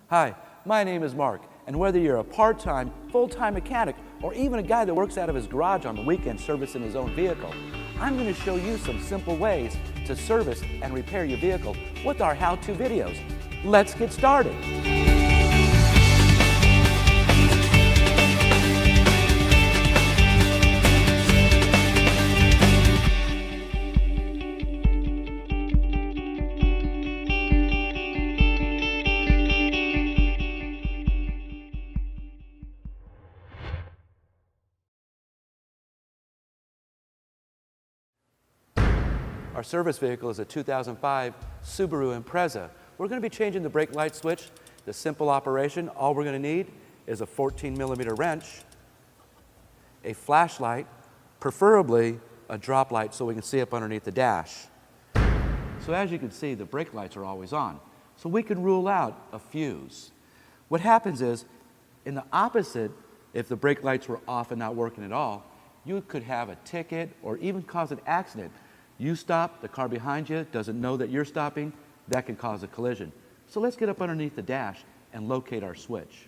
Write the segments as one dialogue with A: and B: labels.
A: Hi, my name is Mark, and whether you're a part-time, full-time mechanic, or even a guy that works out of his garage on the weekend servicing his own vehicle, I'm going to show you some simple ways to service and repair your vehicle with our how-to videos. Let's get started. Our service vehicle is a 2005 Subaru Impreza. We're going to be changing the brake light switch. The simple operation, all we're going to need is a 14mm wrench, a flashlight, preferably a drop light so we can see up underneath the dash. So as you can see, the brake lights are always on. So we can rule out a fuse. What happens is, in the opposite, if the brake lights were off and not working at all, you could have a ticket or even cause an accident. You stop, the car behind you doesn't know that you're stopping, that can cause a collision. So let's get up underneath the dash and locate our switch.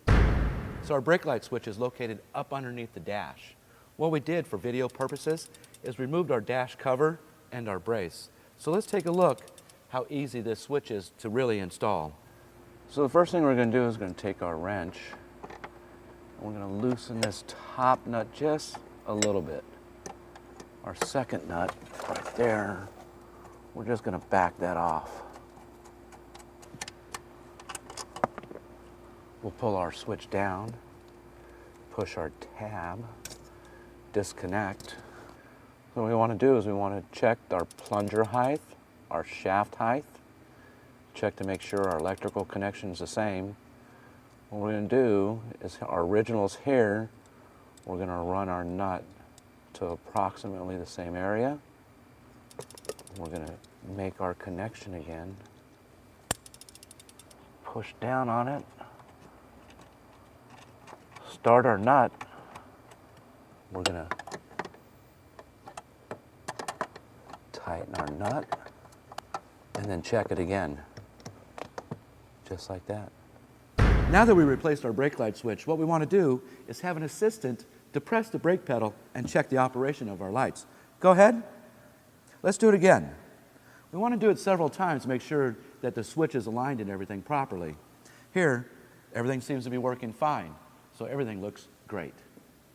A: So our brake light switch is located up underneath the dash. What we did for video purposes is removed our dash cover and our brace. So let's take a look how easy this switch is to really install. So the first thing we're going to do is going to take our wrench and we're going to loosen this top nut just a little bit. Our second nut right there, we're just going to back that off. We'll pull our switch down, push our tab, disconnect. So what we want to do is we want to check our plunger height, our shaft height, check to make sure our electrical connection is the same. What we're going to do is our original's here, we're going to run our nut to approximately the same area. We're going to make our connection again. Push down on it. Start our nut. We're going to tighten our nut and then check it again. Just like that. Now that we replaced our brake light switch, what we want to do is have an assistant to press the brake pedal and check the operation of our lights. Go ahead. Let's do it again. We want to do it several times to make sure that the switch is aligned and everything properly. Here, everything seems to be working fine, so everything looks great.